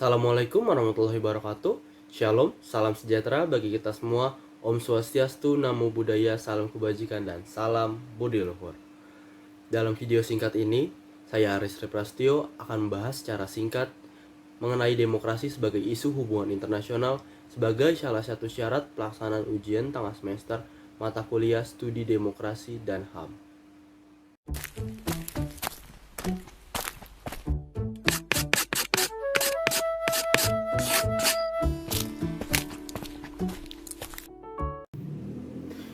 Assalamualaikum warahmatullahi wabarakatuh. Shalom, salam sejahtera bagi kita semua. Om Swastiastu, Namo Buddhaya, salam kebajikan dan salam budi luhur. Dalam video singkat ini, saya Aris Reprastio akan membahas secara singkat mengenai demokrasi sebagai isu hubungan internasional sebagai salah satu syarat pelaksanaan ujian tengah semester mata kuliah studi demokrasi dan HAM.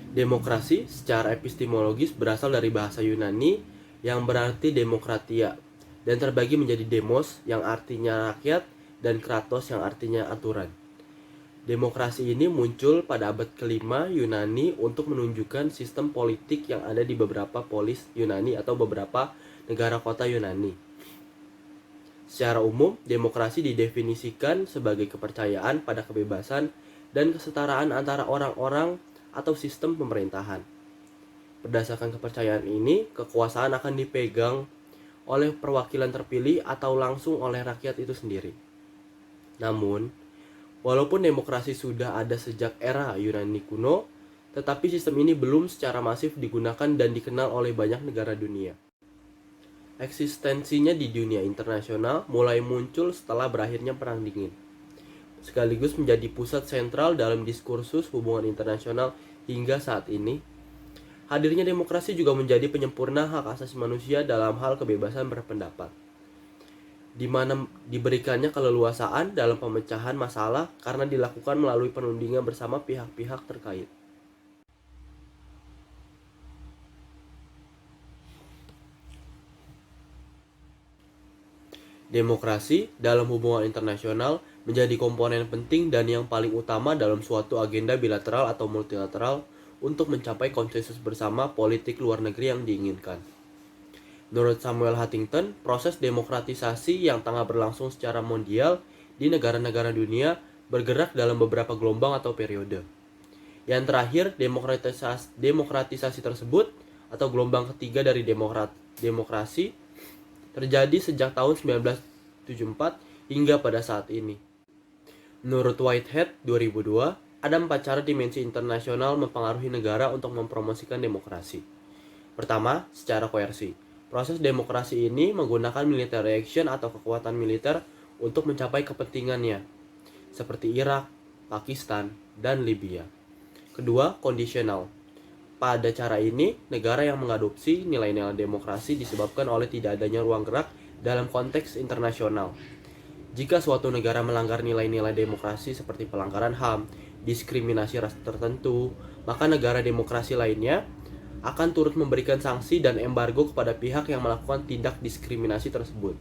Demokrasi secara epistemologis berasal dari bahasa Yunani yang berarti demokratia dan terbagi menjadi demos yang artinya rakyat dan kratos yang artinya aturan. Demokrasi ini muncul pada abad kelima Yunani untuk menunjukkan sistem politik yang ada di beberapa polis Yunani atau beberapa negara kota Yunani. Secara umum, demokrasi didefinisikan sebagai kepercayaan pada kebebasan dan kesetaraan antara orang-orang atau sistem pemerintahan. Berdasarkan kepercayaan ini, kekuasaan akan dipegang oleh perwakilan terpilih atau langsung oleh rakyat itu sendiri. Namun, walaupun demokrasi sudah ada sejak era Yunani kuno, tetapi sistem ini belum secara masif digunakan dan dikenal oleh banyak negara dunia. Eksistensinya di dunia internasional mulai muncul setelah berakhirnya Perang Dingin, sekaligus menjadi pusat sentral dalam diskursus hubungan internasional hingga saat ini. Hadirnya demokrasi juga menjadi penyempurna hak asasi manusia dalam hal kebebasan berpendapat, di mana diberikannya keleluasaan dalam pemecahan masalah karena dilakukan melalui penundingan bersama pihak-pihak terkait. Demokrasi dalam hubungan internasional menjadi komponen penting dan yang paling utama dalam suatu agenda bilateral atau multilateral untuk mencapai konsensus bersama politik luar negeri yang diinginkan. Menurut Samuel Huntington, proses demokratisasi yang tengah berlangsung secara mondial di negara-negara dunia bergerak dalam beberapa gelombang atau periode. Yang terakhir, demokratisasi tersebut atau gelombang ketiga dari demokrasi terjadi sejak tahun 1974 hingga pada saat ini. Menurut Whitehead 2002, ada 4 cara dimensi internasional mempengaruhi negara untuk mempromosikan demokrasi. Pertama, secara koersi. Proses demokrasi ini menggunakan military action atau kekuatan militer untuk mencapai kepentingannya, seperti Irak, Pakistan, dan Libya. Kedua, kondisional. Pada cara ini, negara yang mengadopsi nilai-nilai demokrasi disebabkan oleh tidak adanya ruang gerak dalam konteks internasional. Jika suatu negara melanggar nilai-nilai demokrasi seperti pelanggaran HAM, diskriminasi ras tertentu, maka negara demokrasi lainnya akan turut memberikan sanksi dan embargo kepada pihak yang melakukan tindak diskriminasi tersebut.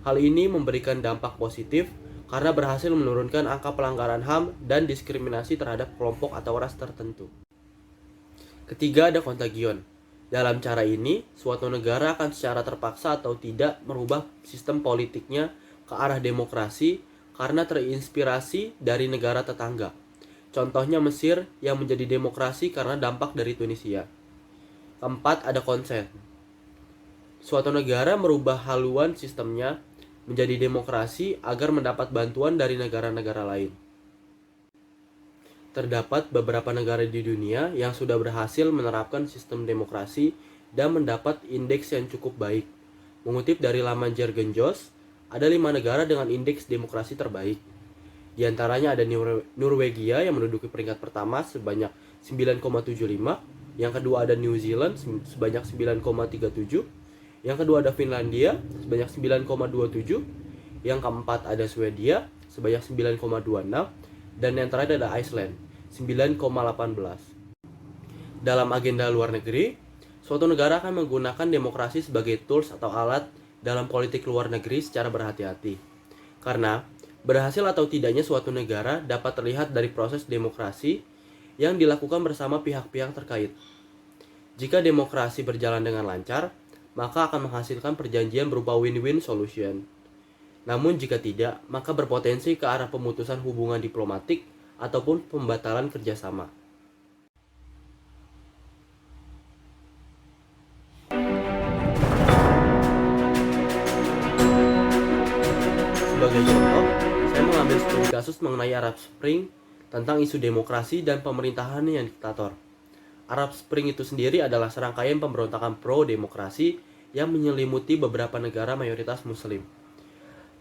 Hal ini memberikan dampak positif karena berhasil menurunkan angka pelanggaran HAM dan diskriminasi terhadap kelompok atau ras tertentu. Ketiga, ada kontagion. Dalam cara ini, suatu negara akan secara terpaksa atau tidak merubah sistem politiknya ke arah demokrasi karena terinspirasi dari negara tetangga. Contohnya Mesir yang menjadi demokrasi karena dampak dari Tunisia. Keempat, ada konsen. Suatu negara merubah haluan sistemnya menjadi demokrasi agar mendapat bantuan dari negara-negara lain. Terdapat beberapa negara di dunia yang sudah berhasil menerapkan sistem demokrasi dan mendapat indeks yang cukup baik. Mengutip dari laman Jergenjos, ada 5 negara dengan indeks demokrasi terbaik. Di antaranya ada Norwegia yang menduduki peringkat pertama sebanyak 9,75, yang kedua ada New Zealand sebanyak 9,37, yang kedua ada Finlandia sebanyak 9,27, yang keempat ada Swedia sebanyak 9,26, dan yang terakhir ada Iceland 9,18. Dalam agenda luar negeri, suatu negara akan menggunakan demokrasi sebagai tools atau alat dalam politik luar negeri secara berhati-hati. Karena berhasil atau tidaknya suatu negara dapat terlihat dari proses demokrasi yang dilakukan bersama pihak-pihak terkait. Jika demokrasi berjalan dengan lancar, maka akan menghasilkan perjanjian berupa win-win solution. Namun jika tidak, maka berpotensi ke arah pemutusan hubungan diplomatik ataupun pembatalan kerjasama. Sebagai contoh, kasus mengenai Arab Spring tentang isu demokrasi dan pemerintahan yang diktator. Arab Spring itu sendiri adalah serangkaian pemberontakan pro-demokrasi yang menyelimuti beberapa negara mayoritas muslim,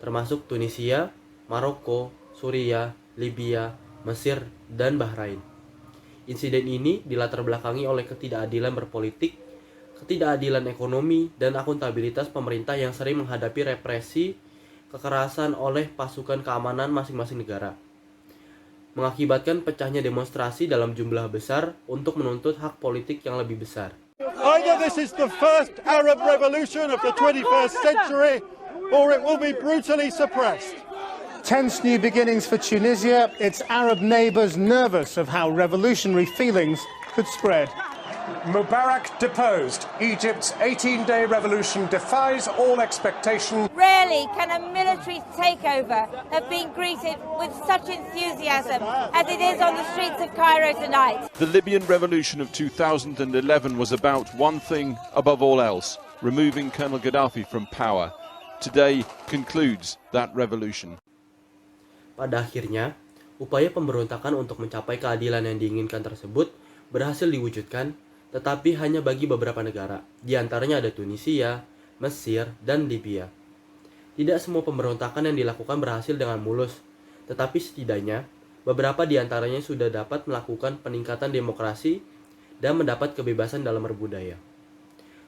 termasuk Tunisia, Maroko, Suriah, Libya, Mesir, dan Bahrain. Insiden ini dilatar belakangi oleh ketidakadilan berpolitik, ketidakadilan ekonomi, dan akuntabilitas pemerintah yang sering menghadapi represi kekerasan oleh pasukan keamanan masing-masing negara, mengakibatkan pecahnya demonstrasi dalam jumlah besar untuk menuntut hak politik yang lebih besar. Either this is the first Arab revolution of the 21st century, or it will be brutally suppressed. Tense new beginnings for Tunisia, its Arab neighbours nervous of how revolutionary feelings could spread. Mubarak deposed. Egypt's 18-day revolution defies all expectation. Rarely can a military takeover have been greeted with such enthusiasm as it is on the streets of Cairo tonight. The Libyan revolution of 2011 was about one thing above all else, removing Colonel Gaddafi from power. Today concludes that revolution. Pada akhirnya, upaya pemberontakan untuk mencapai keadilan yang diinginkan tersebut berhasil diwujudkan, tetapi hanya bagi beberapa negara, di antaranya ada Tunisia, Mesir, dan Libya. Tidak semua pemberontakan yang dilakukan berhasil dengan mulus, tetapi setidaknya beberapa di antaranya sudah dapat melakukan peningkatan demokrasi dan mendapat kebebasan dalam berbudaya.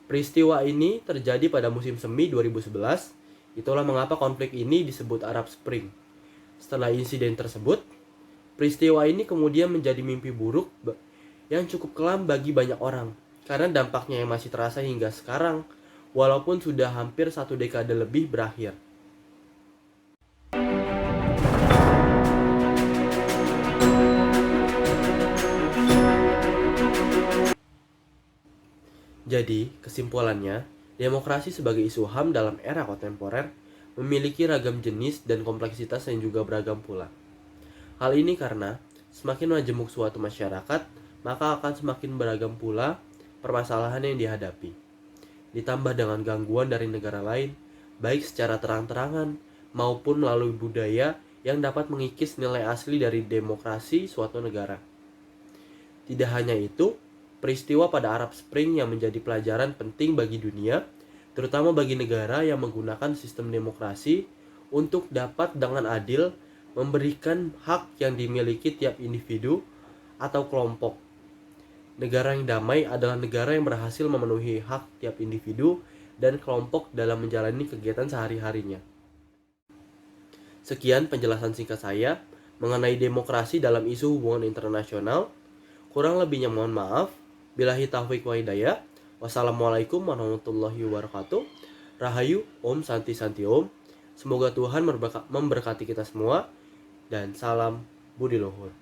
Peristiwa ini terjadi pada musim semi 2011, itulah mengapa konflik ini disebut Arab Spring. Setelah insiden tersebut, peristiwa ini kemudian menjadi mimpi buruk yang cukup kelam bagi banyak orang, karena dampaknya yang masih terasa hingga sekarang, walaupun sudah hampir 1 dekade lebih berakhir. Jadi, kesimpulannya, demokrasi sebagai isu HAM dalam era kontemporer memiliki ragam jenis dan kompleksitas yang juga beragam pula. Hal ini karena semakin majemuk suatu masyarakat, maka akan semakin beragam pula permasalahan yang dihadapi. Ditambah dengan gangguan dari negara lain, baik secara terang-terangan maupun melalui budaya yang dapat mengikis nilai asli dari demokrasi suatu negara. Tidak hanya itu, peristiwa pada Arab Spring yang menjadi pelajaran penting bagi dunia, terutama bagi negara yang menggunakan sistem demokrasi untuk dapat dengan adil memberikan hak yang dimiliki tiap individu atau kelompok. Negara yang damai adalah negara yang berhasil memenuhi hak tiap individu dan kelompok dalam menjalani kegiatan sehari-harinya. Sekian penjelasan singkat saya mengenai demokrasi dalam isu hubungan internasional. Kurang lebihnya mohon maaf. Billahi taufiq wa hidayah. Wassalamualaikum warahmatullahi wabarakatuh. Rahayu, Om Santi Santi Om. Semoga Tuhan memberkati kita semua. Dan salam Budi Luhur.